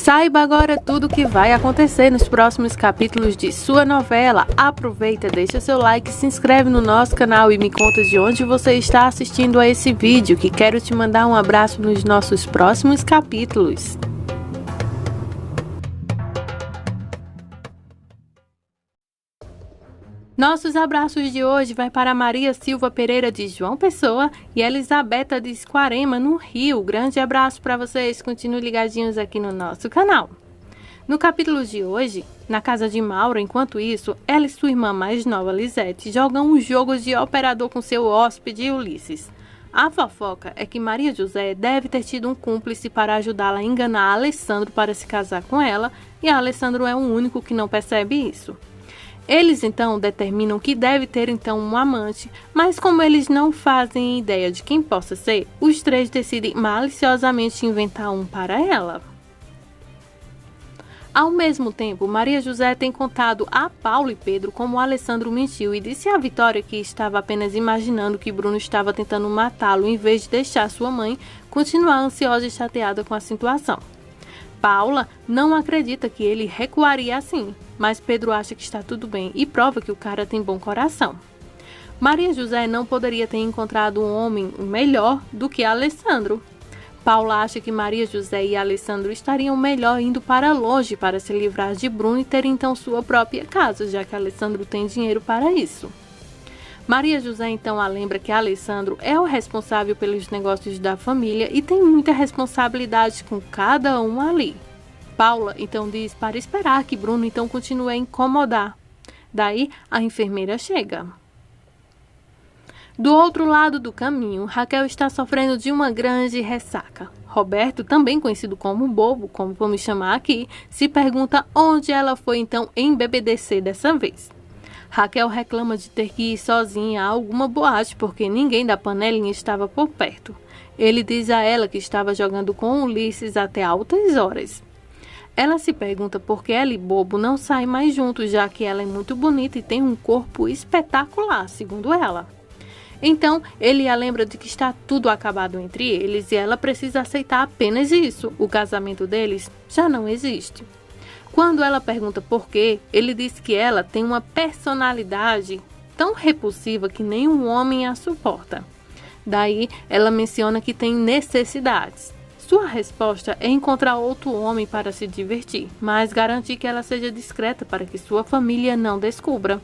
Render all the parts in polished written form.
Saiba agora tudo o que vai acontecer nos próximos capítulos de sua novela. Aproveita, deixa seu like, se inscreve no nosso canal e me conta de onde você está assistindo a esse vídeo, que quero te mandar um abraço nos nossos próximos capítulos. Nossos abraços de hoje vai para Maria Silva Pereira de João Pessoa e Elisabetta de Esquarema, no Rio. Grande abraço para vocês, continuem ligadinhos aqui no nosso canal. No capítulo de hoje, na casa de Mauro, enquanto isso, ela e sua irmã mais nova, Lisete, jogam um jogo de operador com seu hóspede Ulisses. A fofoca é que Maria José deve ter tido um cúmplice para ajudá-la a enganar Alessandro para se casar com ela, e Alessandro é o único que não percebe isso. Eles então determinam que deve ter então um amante, mas como eles não fazem ideia de quem possa ser, os três decidem maliciosamente inventar um para ela. Ao mesmo tempo, Maria José tem contado a Paulo e Pedro como Alessandro mentiu e disse a Vitória que estava apenas imaginando que Bruno estava tentando matá-lo em vez de deixar sua mãe continuar ansiosa e chateada com a situação. Paula não acredita que ele recuaria assim, mas Pedro acha que está tudo bem e prova que o cara tem bom coração. Maria José não poderia ter encontrado um homem melhor do que Alessandro. Paula acha que Maria José e Alessandro estariam melhor indo para longe para se livrar de Bruno e ter então sua própria casa, já que Alessandro tem dinheiro para isso. Maria José então a lembra que Alessandro é o responsável pelos negócios da família e tem muita responsabilidade com cada um ali. Paula então diz para esperar que Bruno então continue a incomodar. Daí a enfermeira chega. Do outro lado do caminho, Raquel está sofrendo de uma grande ressaca. Roberto, também conhecido como Bobo, como vamos chamar aqui, se pergunta onde ela foi então embebedecer dessa vez. Raquel reclama de ter que ir sozinha a alguma boate porque ninguém da panelinha estava por perto. Ele diz a ela que estava jogando com Ulisses até altas horas. Ela se pergunta por que ela e Bobo não saem mais juntos, já que ela é muito bonita e tem um corpo espetacular, segundo ela. Então, ele a lembra de que está tudo acabado entre eles e ela precisa aceitar apenas isso. O casamento deles já não existe. Quando ela pergunta por quê, ele diz que ela tem uma personalidade tão repulsiva que nenhum homem a suporta. Daí, ela menciona que tem necessidades. Sua resposta é encontrar outro homem para se divertir, mas garantir que ela seja discreta para que sua família não descubra.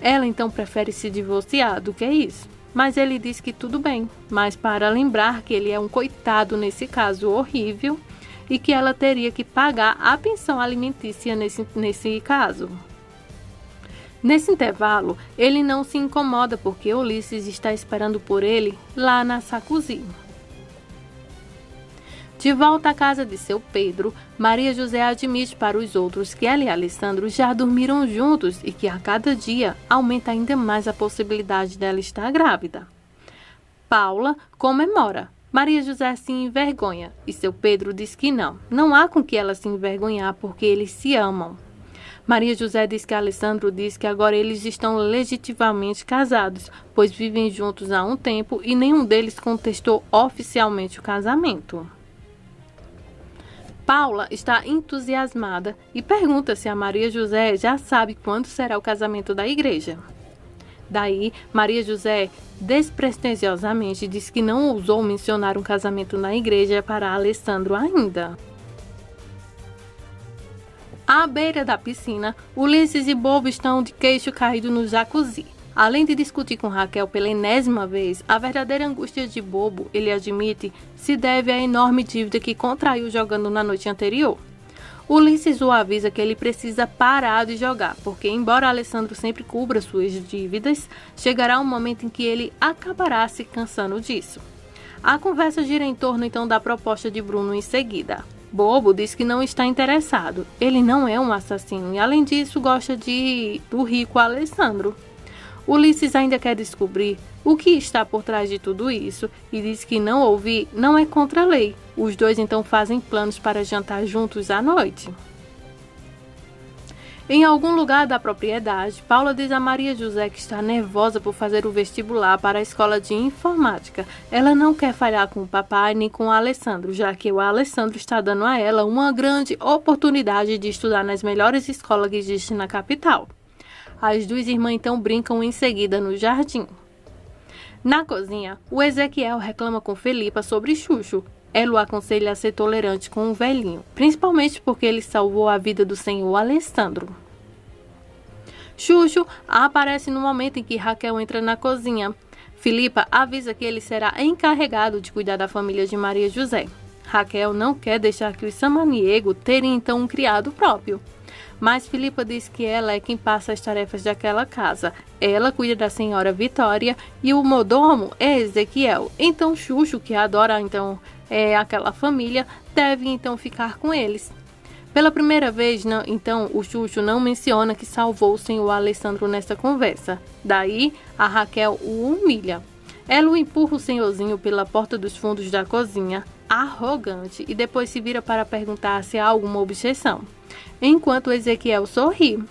Ela então prefere se divorciar do que isso, mas ele diz que tudo bem, mas para lembrar que ele é um coitado nesse caso horrível e que ela teria que pagar a pensão alimentícia nesse caso. Nesse intervalo, ele não se incomoda porque Ulisses está esperando por ele lá na Sacuzi. De volta à casa de seu Pedro, Maria José admite para os outros que ela e Alessandro já dormiram juntos e que a cada dia aumenta ainda mais a possibilidade dela estar grávida. Paula comemora. Maria José se envergonha e seu Pedro diz que não há com que ela se envergonhar porque eles se amam. Maria José diz que Alessandro diz que agora eles estão legitimamente casados, pois vivem juntos há um tempo e nenhum deles contestou oficialmente o casamento. Paula está entusiasmada e pergunta se a Maria José já sabe quando será o casamento da igreja. Daí, Maria José despretensiosamente diz que não ousou mencionar um casamento na igreja para Alessandro ainda. À beira da piscina, Ulisses e Bobo estão de queixo caído no jacuzzi. Além de discutir com Raquel pela enésima vez, a verdadeira angústia de Bobo, ele admite, se deve à enorme dívida que contraiu jogando na noite anterior. Ulisses o avisa que ele precisa parar de jogar, porque embora Alessandro sempre cubra suas dívidas, chegará um momento em que ele acabará se cansando disso. A conversa gira em torno então da proposta de Bruno em seguida. Bobo diz que não está interessado, ele não é um assassino e além disso gosta do rico Alessandro. Ulisses ainda quer descobrir o que está por trás de tudo isso e diz que não ouvir não é contra a lei. Os dois então fazem planos para jantar juntos à noite. Em algum lugar da propriedade, Paula diz a Maria José que está nervosa por fazer o vestibular para a escola de informática. Ela não quer falhar com o papai nem com o Alessandro, já que o Alessandro está dando a ela uma grande oportunidade de estudar nas melhores escolas que existem na capital. As duas irmãs então brincam em seguida no jardim. Na cozinha, o Ezequiel reclama com Felipa sobre Chuchu. Ela o aconselha a ser tolerante com o velhinho, principalmente porque ele salvou a vida do senhor Alessandro. Chuchu aparece no momento em que Raquel entra na cozinha. Filipa avisa que ele será encarregado de cuidar da família de Maria José. Raquel não quer deixar que os Samaniego terem então um criado próprio. Mas Filipa diz que ela é quem passa as tarefas daquela casa. Ela cuida da senhora Vitória e o mordomo é Ezequiel. Então Chuchu, que adora então aquela família, deve então ficar com eles. Pela primeira vez, então, o Chuchu não menciona que salvou o senhor Alessandro nesta conversa. Daí, a Raquel o humilha. Ela o empurra o senhorzinho pela porta dos fundos da cozinha, arrogante, e depois se vira para perguntar se há alguma objeção. Enquanto Ezequiel sorri.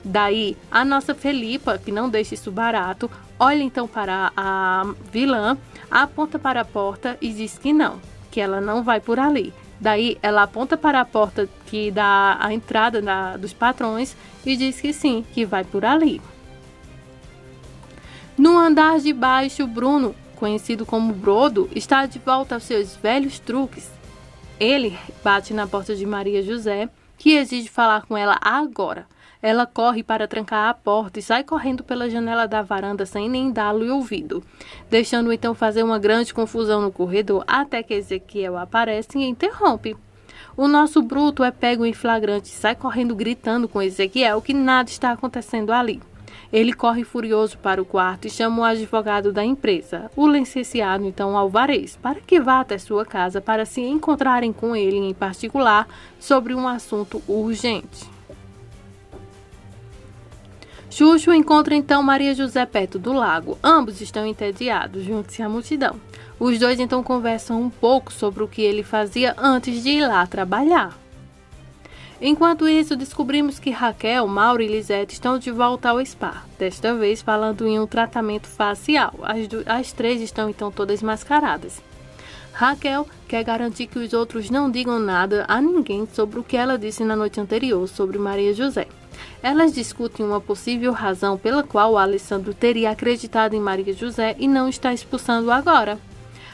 Daí, a nossa Felipa, que não deixa isso barato, olha então para a vilã, aponta para a porta e diz que não, que ela não vai por ali. Daí, ela aponta para a porta que dá a entrada dos patrões e diz que sim, que vai por ali. No andar de baixo, Bruno, conhecido como Brodo, está de volta aos seus velhos truques. Ele bate na porta de Maria José, que exige falar com ela agora. Ela corre para trancar a porta e sai correndo pela janela da varanda sem nem dá-lo ouvido, deixando então fazer uma grande confusão no corredor até que Ezequiel aparece e interrompe. O nosso bruto é pego em flagrante e sai correndo gritando com Ezequiel que nada está acontecendo ali. Ele corre furioso para o quarto e chama o advogado da empresa, o licenciado então Alvarez, para que vá até sua casa para se encontrarem com ele em particular sobre um assunto urgente. Chuchu encontra então Maria José perto do lago. Ambos estão entediados, juntos-se à multidão. Os dois então conversam um pouco sobre o que ele fazia antes de ir lá trabalhar. Enquanto isso, descobrimos que Raquel, Mauro e Lisete estão de volta ao spa, desta vez falando em um tratamento facial. As três estão então todas mascaradas. Raquel quer garantir que os outros não digam nada a ninguém sobre o que ela disse na noite anterior sobre Maria José. Elas discutem uma possível razão pela qual o Alessandro teria acreditado em Maria José e não está expulsando agora.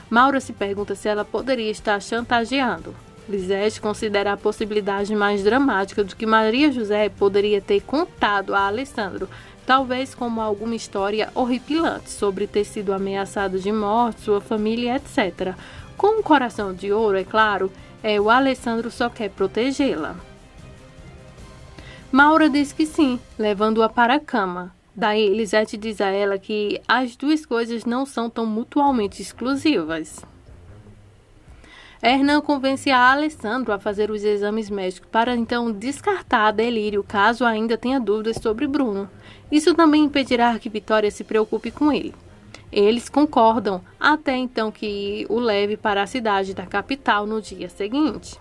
Maura se pergunta se ela poderia estar chantageando. Lisete considera a possibilidade mais dramática de que Maria José poderia ter contado a Alessandro, talvez como alguma história horripilante sobre ter sido ameaçado de morte, sua família, etc. Com um coração de ouro, é claro, o Alessandro só quer protegê-la. Maura diz que sim, levando-a para a cama. Daí, Lisete diz a ela que as duas coisas não são tão mutuamente exclusivas. Hernan convence a Alessandro a fazer os exames médicos para então descartar delírio caso ainda tenha dúvidas sobre Bruno. Isso também impedirá que Vitória se preocupe com ele. Eles concordam até então que o leve para a cidade da capital no dia seguinte.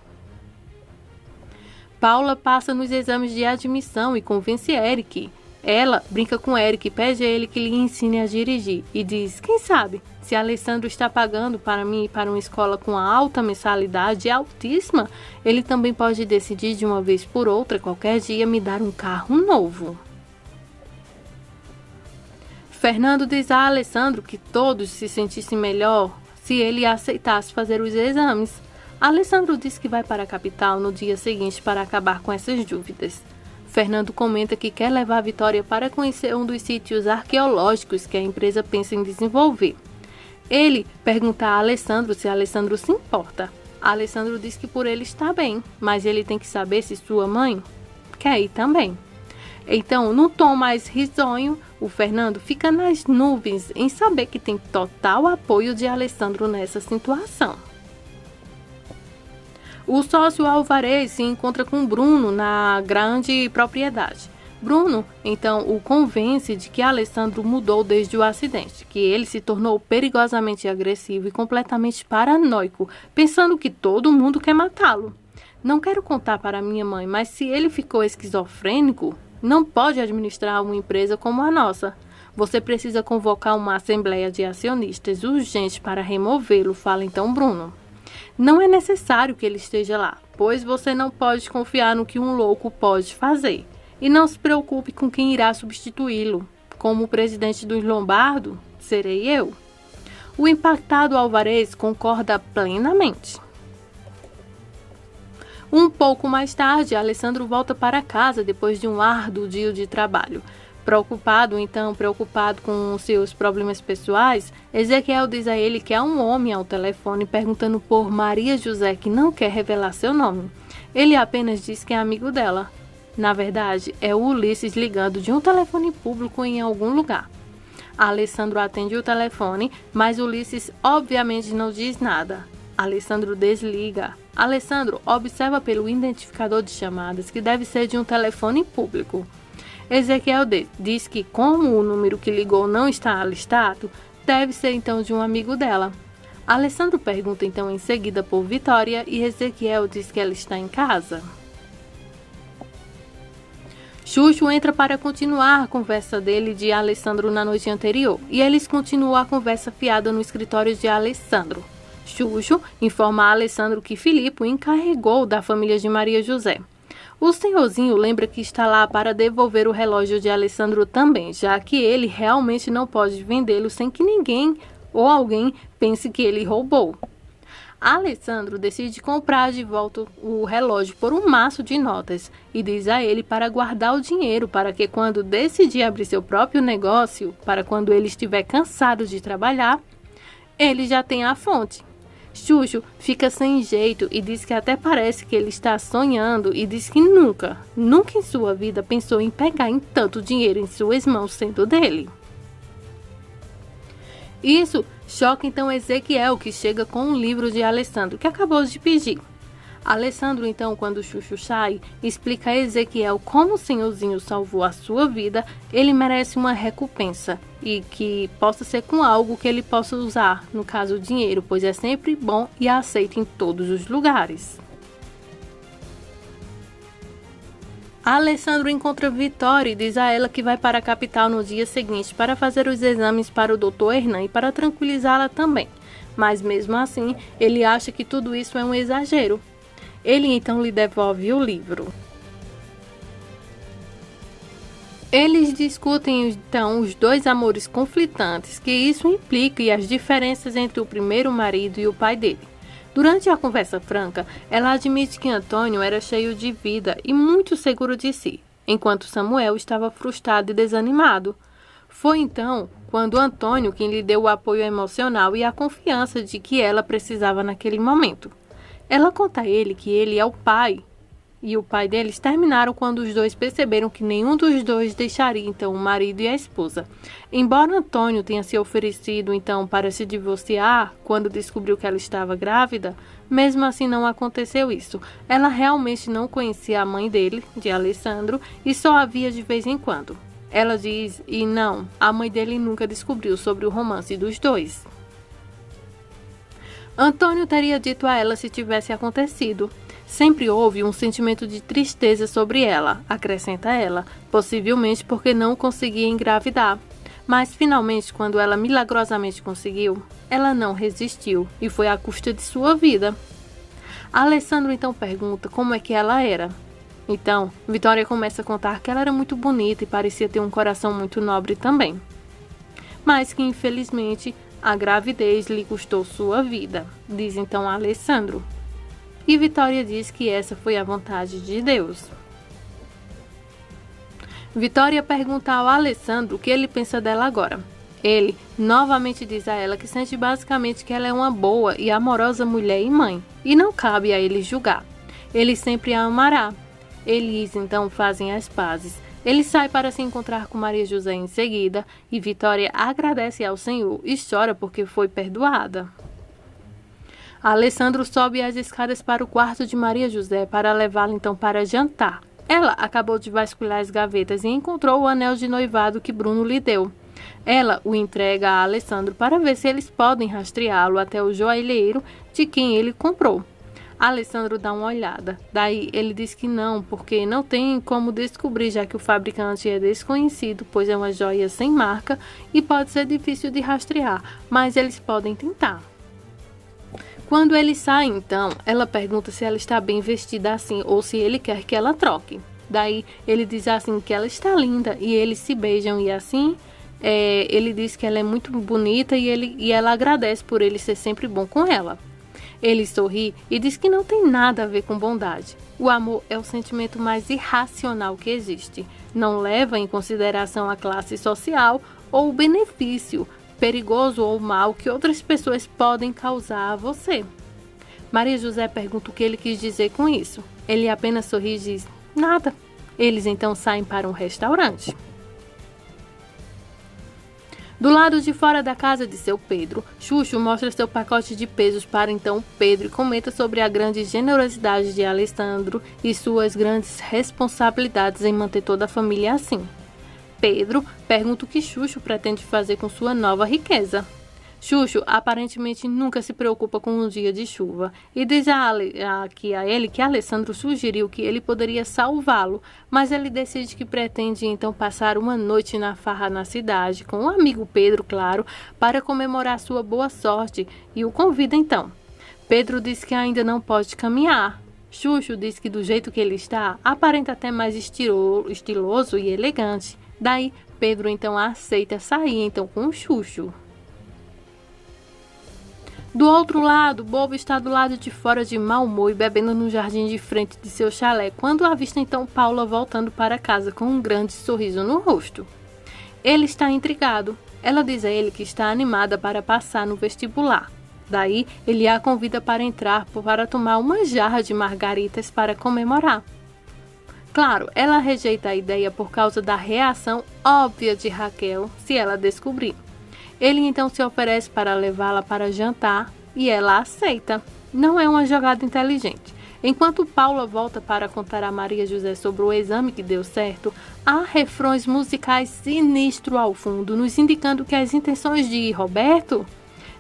Paula passa nos exames de admissão e convence Eric. Ela brinca com Eric e pede a ele que lhe ensine a dirigir e diz, quem sabe, se Alessandro está pagando para mim ir para uma escola com alta mensalidade altíssima, ele também pode decidir de uma vez por outra, qualquer dia, me dar um carro novo. Fernando diz a Alessandro que todos se sentissem melhor se ele aceitasse fazer os exames. Alessandro diz que vai para a capital no dia seguinte para acabar com essas dúvidas. Fernando comenta que quer levar a Vitória para conhecer um dos sítios arqueológicos que a empresa pensa em desenvolver. Ele pergunta a Alessandro se Alessandro se importa. Alessandro diz que por ele está bem, mas ele tem que saber se sua mãe quer ir também. Então, num tom mais risonho, o Fernando fica nas nuvens em saber que tem total apoio de Alessandro nessa situação. O sócio Alvarez se encontra com Bruno na grande propriedade. Bruno, então, o convence de que Alessandro mudou desde o acidente, que ele se tornou perigosamente agressivo e completamente paranoico, pensando que todo mundo quer matá-lo. Não quero contar para minha mãe, mas se ele ficou esquizofrênico, não pode administrar uma empresa como a nossa. Você precisa convocar uma assembleia de acionistas urgente para removê-lo, fala então Bruno. Não é necessário que ele esteja lá, pois você não pode confiar no que um louco pode fazer. E não se preocupe com quem irá substituí-lo. Como o presidente dos Lombardo, serei eu. O impactado Alvarez concorda plenamente. Um pouco mais tarde, Alessandro volta para casa depois de um árduo dia de trabalho. Preocupado com seus problemas pessoais, Ezequiel diz a ele que há um homem ao telefone perguntando por Maria José, que não quer revelar seu nome. Ele apenas diz que é amigo dela. Na verdade, é o Ulisses ligando de um telefone público em algum lugar. Alessandro atende o telefone, mas Ulisses obviamente não diz nada. Alessandro desliga. Alessandro observa pelo identificador de chamadas que deve ser de um telefone público. Ezequiel diz que, como o número que ligou não está listado, deve ser então de um amigo dela. Alessandro pergunta então em seguida por Vitória e Ezequiel diz que ela está em casa. Chuchu entra para continuar a conversa dele e de Alessandro na noite anterior, e eles continuam a conversa fiada no escritório de Alessandro. Chuchu informa a Alessandro que Filipe o encarregou da família de Maria José. O senhorzinho lembra que está lá para devolver o relógio de Alessandro também, já que ele realmente não pode vendê-lo sem que ninguém ou alguém pense que ele roubou. Alessandro decide comprar de volta o relógio por um maço de notas e diz a ele para guardar o dinheiro para que quando decidir abrir seu próprio negócio, para quando ele estiver cansado de trabalhar, ele já tenha a fonte. Chuchu fica sem jeito e diz que até parece que ele está sonhando e diz que nunca em sua vida pensou em pegar em tanto dinheiro em suas mãos sendo dele. Isso choca então Ezequiel, que chega com um livro de Alessandro, que acabou de pedir. Alessandro, então, quando Chuchu sai, explica a Ezequiel como o senhorzinho salvou a sua vida, ele merece uma recompensa, e que possa ser com algo que ele possa usar, no caso o dinheiro, pois é sempre bom e aceito em todos os lugares. Alessandro encontra Vitória e diz a ela que vai para a capital no dia seguinte para fazer os exames para o Dr. Hernan e para tranquilizá-la também. Mas mesmo assim, ele acha que tudo isso é um exagero. Ele então lhe devolve o livro. Eles discutem então os dois amores conflitantes que isso implica e as diferenças entre o primeiro marido e o pai dele. Durante a conversa franca, ela admite que Antônio era cheio de vida e muito seguro de si, enquanto Samuel estava frustrado e desanimado. Foi então quando Antônio quem lhe deu o apoio emocional e a confiança de que ela precisava naquele momento. Ela conta a ele que ele é o pai, e o pai deles terminaram quando os dois perceberam que nenhum dos dois deixaria então o marido e a esposa. Embora Antônio tenha se oferecido então para se divorciar quando descobriu que ela estava grávida, mesmo assim não aconteceu isso. Ela realmente não conhecia a mãe dele, de Alessandro, e só a via de vez em quando. Ela diz, e não, a mãe dele nunca descobriu sobre o romance dos dois. Antônio teria dito a ela se tivesse acontecido. Sempre houve um sentimento de tristeza sobre ela, acrescenta ela, possivelmente porque não conseguia engravidar. Mas finalmente, quando ela milagrosamente conseguiu, ela não resistiu e foi à custa de sua vida. Alessandro então pergunta como é que ela era. Então, Vitória começa a contar que ela era muito bonita e parecia ter um coração muito nobre também. Mas que infelizmente a gravidez lhe custou sua vida, diz então Alessandro. E Vitória diz que essa foi a vontade de Deus. Vitória pergunta ao Alessandro o que ele pensa dela agora. Ele novamente diz a ela que sente basicamente que ela é uma boa e amorosa mulher e mãe, e não cabe a ele julgar. Ele sempre a amará. Eles então fazem as pazes. Ele sai para se encontrar com Maria José em seguida, e Vitória agradece ao Senhor e chora porque foi perdoada. Alessandro sobe as escadas para o quarto de Maria José para levá-la então para jantar. Ela acabou de vasculhar as gavetas e encontrou o anel de noivado que Bruno lhe deu. Ela o entrega a Alessandro para ver se eles podem rastreá-lo até o joalheiro de quem ele comprou. Alessandro dá uma olhada. Daí ele diz que não, porque não tem como descobrir, já que o fabricante é desconhecido, pois é uma joia sem marca e pode ser difícil de rastrear, mas eles podem tentar. Quando ele sai, então, ela pergunta se ela está bem vestida assim ou se ele quer que ela troque. Daí ele diz assim que ela está linda e eles se beijam e assim ele diz que ela é muito bonita e ela agradece por ele ser sempre bom com ela. Ele sorri e diz que não tem nada a ver com bondade. O amor é o sentimento mais irracional que existe. Não leva em consideração a classe social ou o benefício, perigoso ou mal que outras pessoas podem causar a você. Maria José pergunta o que ele quis dizer com isso. Ele apenas sorri e diz, nada. Eles então saem para um restaurante. Do lado de fora da casa de seu Pedro, Chuchu mostra seu pacote de pesos para então Pedro e comenta sobre a grande generosidade de Alessandro e suas grandes responsabilidades em manter toda a família assim. Pedro pergunta o que Chuchu pretende fazer com sua nova riqueza. Chuchu aparentemente nunca se preocupa com um dia de chuva e diz a ele que Alessandro sugeriu que ele poderia salvá-lo, mas ele decide que pretende então passar uma noite na farra na cidade, com o amigo Pedro, claro, para comemorar sua boa sorte e o convida então. Pedro diz que ainda não pode caminhar. Chuchu diz que do jeito que ele está, aparenta até mais estiloso e elegante. Daí, Pedro então aceita sair então com o Chuchu. Do outro lado, Bobo está do lado de fora de mau humor e bebendo no jardim de frente de seu chalé, quando avista então Paula voltando para casa com um grande sorriso no rosto. Ele está intrigado. Ela diz a ele que está animada para passar no vestibular. Daí, ele a convida para entrar para tomar uma jarra de margaritas para comemorar. Claro, ela rejeita a ideia por causa da reação óbvia de Raquel se ela descobrir. Ele então se oferece para levá-la para jantar e ela aceita. Não é uma jogada inteligente. Enquanto Paula volta para contar a Maria José sobre o exame que deu certo, há refrões musicais sinistros ao fundo, nos indicando que as intenções de Roberto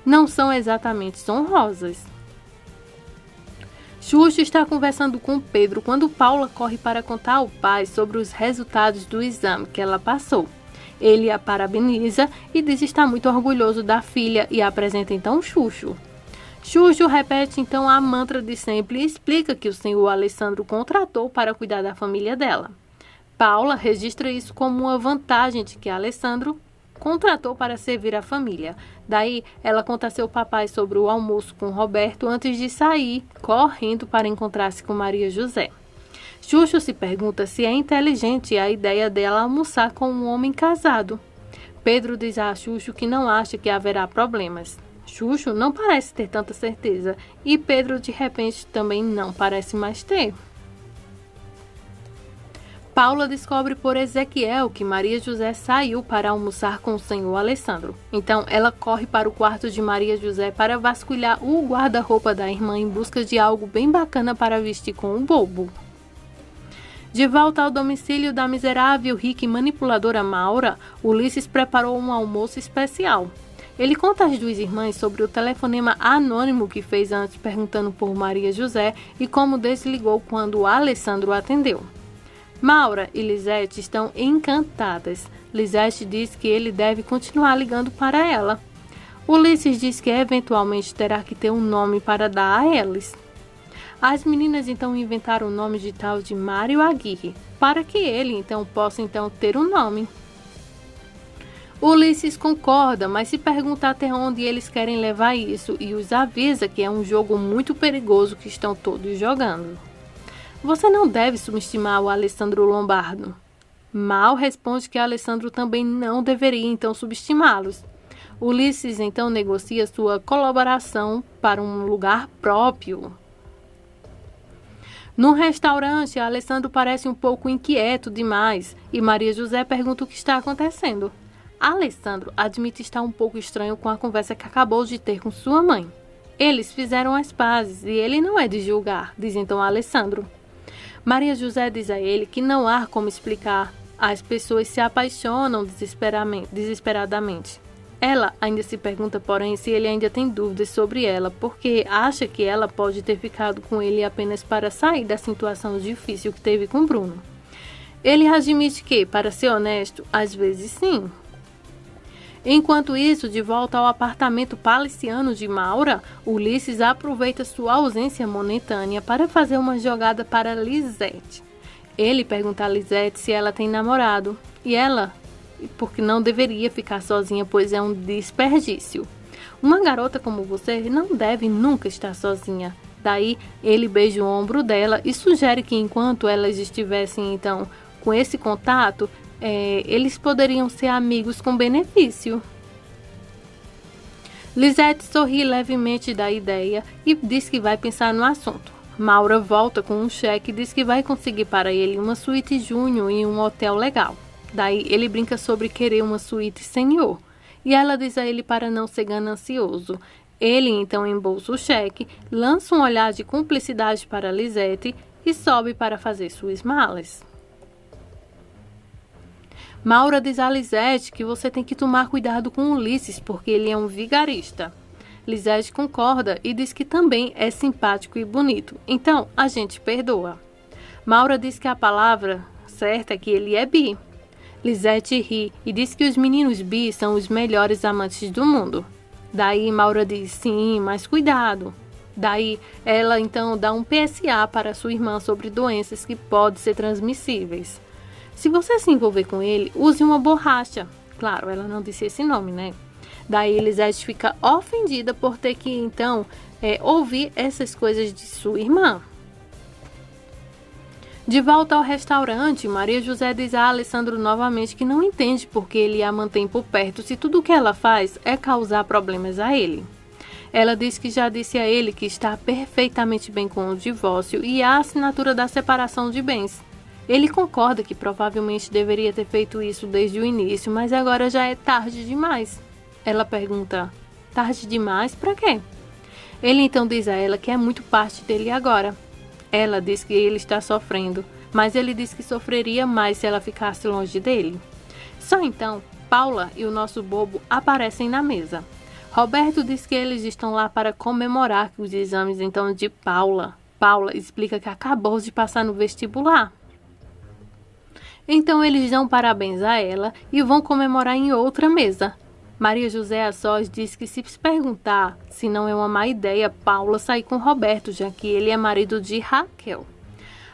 não são exatamente honrosas. Xuxa está conversando com Pedro quando Paula corre para contar ao pai sobre os resultados do exame que ela passou. Ele a parabeniza e diz estar muito orgulhoso da filha e apresenta então Chuchu. Chuchu repete então a mantra de sempre e explica que o senhor Alessandro contratou para cuidar da família dela. Paula registra isso como uma vantagem de que Alessandro contratou para servir a família. Daí, ela conta a seu papai sobre o almoço com Roberto antes de sair, correndo para encontrar-se com Maria José. Chuchu se pergunta se é inteligente a ideia dela almoçar com um homem casado. Pedro diz a Chuchu que não acha que haverá problemas. Chuchu não parece ter tanta certeza e Pedro de repente também não parece mais ter. Paula descobre por Ezequiel que Maria José saiu para almoçar com o senhor Alessandro. Então ela corre para o quarto de Maria José para vasculhar o guarda-roupa da irmã em busca de algo bem bacana para vestir com o Bobo. De volta ao domicílio da miserável, rica e manipuladora Maura, Ulisses preparou um almoço especial. Ele conta às duas irmãs sobre o telefonema anônimo que fez antes perguntando por Maria José e como desligou quando Alessandro atendeu. Maura e Lisete estão encantadas. Lisete diz que ele deve continuar ligando para ela. Ulisses diz que eventualmente terá que ter um nome para dar a eles. As meninas então inventaram o nome de tal de Mário Aguirre, para que ele então possa ter um nome. Ulisses concorda, mas se pergunta até onde eles querem levar isso e os avisa que é um jogo muito perigoso que estão todos jogando. Você não deve subestimar o Alessandro Lombardo. Mal responde que Alessandro também não deveria então subestimá-los. Ulisses então negocia sua colaboração para um lugar próprio. No restaurante, Alessandro parece um pouco inquieto demais e Maria José pergunta o que está acontecendo. Alessandro admite estar um pouco estranho com a conversa que acabou de ter com sua mãe. Eles fizeram as pazes e ele não é de julgar, diz então Alessandro. Maria José diz a ele que não há como explicar. As pessoas se apaixonam desesperadamente. Ela ainda se pergunta, porém, se ele ainda tem dúvidas sobre ela, porque acha que ela pode ter ficado com ele apenas para sair da situação difícil que teve com Bruno. Ele admite que, para ser honesto, às vezes sim. Enquanto isso, de volta ao apartamento paliciano de Maura, Ulisses aproveita sua ausência momentânea para fazer uma jogada para Lisette. Ele pergunta a Lisette se ela tem namorado, e ela, porque não deveria ficar sozinha, pois é um desperdício. Uma garota como você não deve nunca estar sozinha. Daí, ele beija o ombro dela e sugere que enquanto elas estivessem, então, com esse contato, eles poderiam ser amigos com benefício. Lisette sorri levemente da ideia e diz que vai pensar no assunto. Maura volta com um cheque e diz que vai conseguir para ele uma suíte júnior em um hotel legal. Daí ele brinca sobre querer uma suíte senior. E ela diz a ele para não ser ganancioso. Ele então embolsa o cheque, lança um olhar de cumplicidade para Lisette e sobe para fazer suas malas. Maura diz a Lisette que você tem que tomar cuidado com Ulisses, porque ele é um vigarista. Lisette concorda e diz que também é simpático e bonito, então a gente perdoa. Maura diz que a palavra certa é que ele é bi. Lisette ri e diz que os meninos bi são os melhores amantes do mundo. Daí Maura diz sim, mas cuidado. Daí ela então dá um PSA para sua irmã sobre doenças que podem ser transmissíveis. Se você se envolver com ele, use uma borracha. Claro, ela não disse esse nome, né? Daí Lisette fica ofendida por ter que, então, ouvir essas coisas de sua irmã. De volta ao restaurante, Maria José diz a Alessandro novamente que não entende porque ele a mantém por perto se tudo o que ela faz é causar problemas a ele. Ela diz que já disse a ele que está perfeitamente bem com o divórcio e a assinatura da separação de bens. Ele concorda que provavelmente deveria ter feito isso desde o início, mas agora já é tarde demais. Ela pergunta, tarde demais para quê? Ele então diz a ela que é muito parte dele agora. Ela diz que ele está sofrendo, mas ele diz que sofreria mais se ela ficasse longe dele. Só então, Paula e o nosso bobo aparecem na mesa. Roberto diz que eles estão lá para comemorar os exames então de Paula. Paula explica que acabou de passar no vestibular. Então eles dão parabéns a ela e vão comemorar em outra mesa. Maria José a sós diz que se perguntar se não é uma má ideia Paula sair com Roberto, já que ele é marido de Raquel.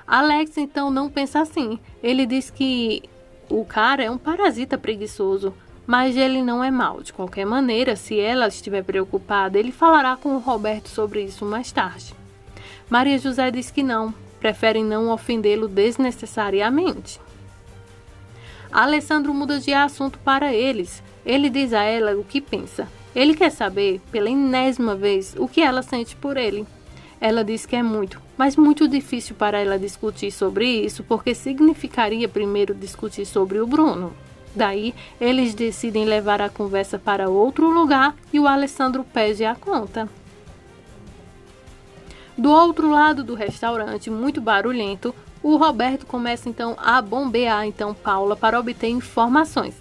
Alex então não pensa assim. Ele diz que o cara é um parasita preguiçoso, mas ele não é mau. De qualquer maneira, se ela estiver preocupada, ele falará com o Roberto sobre isso mais tarde. Maria José diz que não, prefere não ofendê-lo desnecessariamente. Alessandro muda de assunto para eles. Ele diz a ela o que pensa. Ele quer saber, pela 10ª vez, o que ela sente por ele. Ela diz que é muito, mas muito difícil para ela discutir sobre isso, porque significaria primeiro discutir sobre o Bruno. Daí, eles decidem levar a conversa para outro lugar e o Alessandro pede a conta. Do outro lado do restaurante, muito barulhento, o Roberto começa então a bombear Paula para obter informações.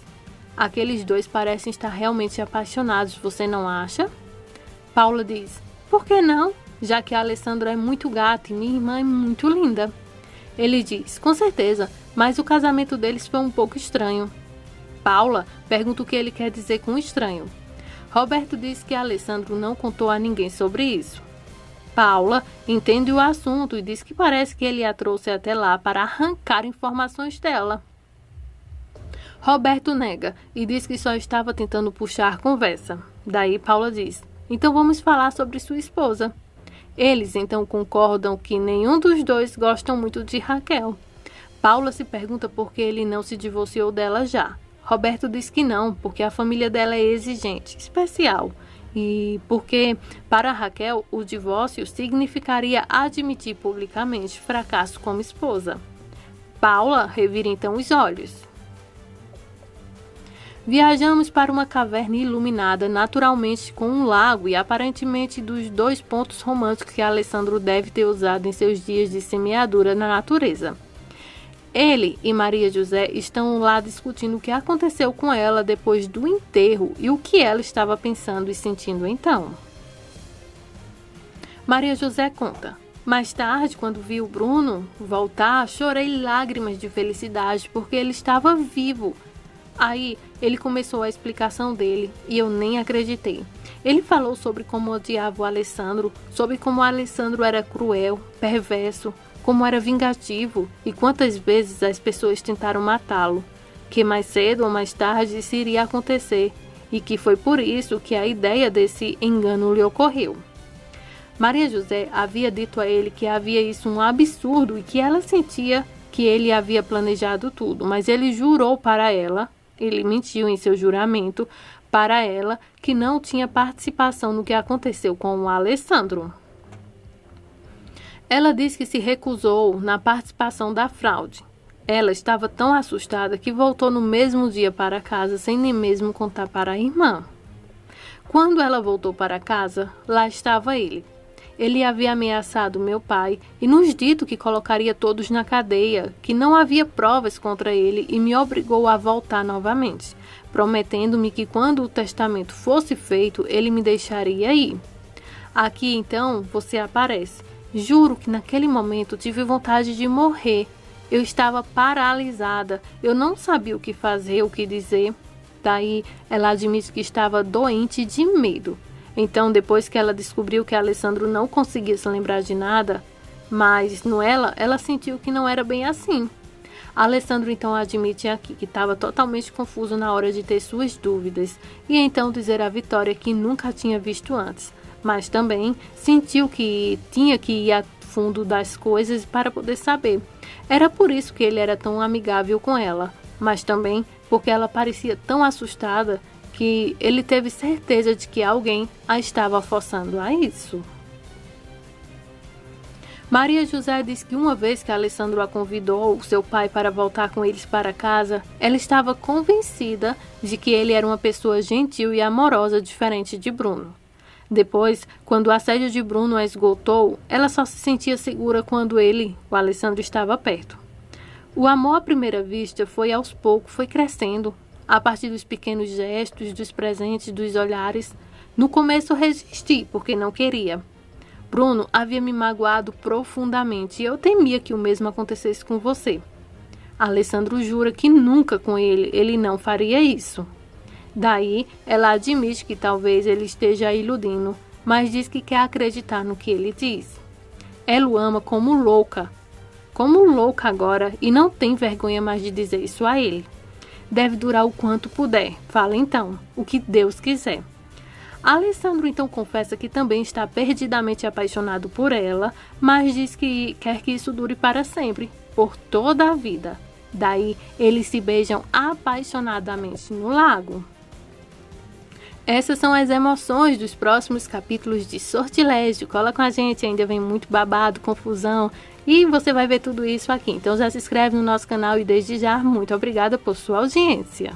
Aqueles dois parecem estar realmente apaixonados, você não acha? Paula diz, por que não? Já que a Alessandra é muito gata e minha irmã é muito linda. Ele diz, com certeza, mas o casamento deles foi um pouco estranho. Paula pergunta o que ele quer dizer com estranho. Roberto diz que Alessandro não contou a ninguém sobre isso. Paula entende o assunto e diz que parece que ele a trouxe até lá para arrancar informações dela. Roberto nega e diz que só estava tentando puxar a conversa. Daí Paula diz, então vamos falar sobre sua esposa. Eles então concordam que nenhum dos dois gostam muito de Raquel. Paula se pergunta por que ele não se divorciou dela já. Roberto diz que não, porque a família dela é exigente, especial. E porque, para Raquel, o divórcio significaria admitir publicamente fracasso como esposa. Paula revira então os olhos. Viajamos para uma caverna iluminada naturalmente com um lago e aparentemente dos 2 pontos românticos que Alessandro deve ter usado em seus dias de semeadura na natureza. Ele e Maria José estão lá discutindo o que aconteceu com ela depois do enterro e o que ela estava pensando e sentindo então. Maria José conta: mais tarde, quando vi o Bruno voltar, chorei lágrimas de felicidade porque ele estava vivo. Aí ele começou a explicação dele e eu nem acreditei. Ele falou sobre como odiava o Alessandro, sobre como o Alessandro era cruel, perverso, como era vingativo e quantas vezes as pessoas tentaram matá-lo, que mais cedo ou mais tarde isso iria acontecer e que foi por isso que a ideia desse engano lhe ocorreu. Maria José havia dito a ele que havia isso um absurdo e que ela sentia que ele havia planejado tudo, mas ele jurou para ela, ele mentiu em seu juramento para ela que não tinha participação no que aconteceu com o Alessandro. Ela disse que se recusou na participação da fraude. Ela estava tão assustada que voltou no mesmo dia para casa sem nem mesmo contar para a irmã. Quando ela voltou para casa, lá estava ele. Ele havia ameaçado meu pai e nos dito que colocaria todos na cadeia, que não havia provas contra ele e me obrigou a voltar novamente, prometendo-me que quando o testamento fosse feito, ele me deixaria ir. Aqui então você aparece. Juro que naquele momento tive vontade de morrer. Eu estava paralisada, eu não sabia o que fazer, o que dizer. Daí ela admite que estava doente de medo. Então, depois que ela descobriu que Alessandro não conseguia se lembrar de nada, mas ela sentiu que não era bem assim. Alessandro então admite aqui que estava totalmente confuso na hora de ter suas dúvidas e então dizer à Vitória que nunca a tinha visto antes, mas também sentiu que tinha que ir a fundo das coisas para poder saber. Era por isso que ele era tão amigável com ela, mas também porque ela parecia tão assustada que ele teve certeza de que alguém a estava forçando a isso. Maria José diz que uma vez que Alessandro a convidou, seu pai, para voltar com eles para casa, ela estava convencida de que ele era uma pessoa gentil e amorosa, diferente de Bruno. Depois, quando o assédio de Bruno a esgotou, ela só se sentia segura quando ele, o Alessandro, estava perto. O amor à primeira vista foi aos poucos, foi crescendo, a partir dos pequenos gestos, dos presentes, dos olhares. No começo resisti, porque não queria. Bruno havia me magoado profundamente e eu temia que o mesmo acontecesse com você. Alessandro jura que nunca com ele não faria isso. Daí, ela admite que talvez ele esteja a iludindo, mas diz que quer acreditar no que ele diz. Ela o ama como louca agora e não tem vergonha mais de dizer isso a ele. Deve durar o quanto puder. Fala então, o que Deus quiser. Alessandro então confessa que também está perdidamente apaixonado por ela, mas diz que quer que isso dure para sempre, por toda a vida. Daí, eles se beijam apaixonadamente no lago. Essas são as emoções dos próximos capítulos de Sortilégio. Cola com a gente, ainda vem muito babado, confusão e você vai ver tudo isso aqui. Então já se inscreve no nosso canal e desde já, muito obrigada por sua audiência.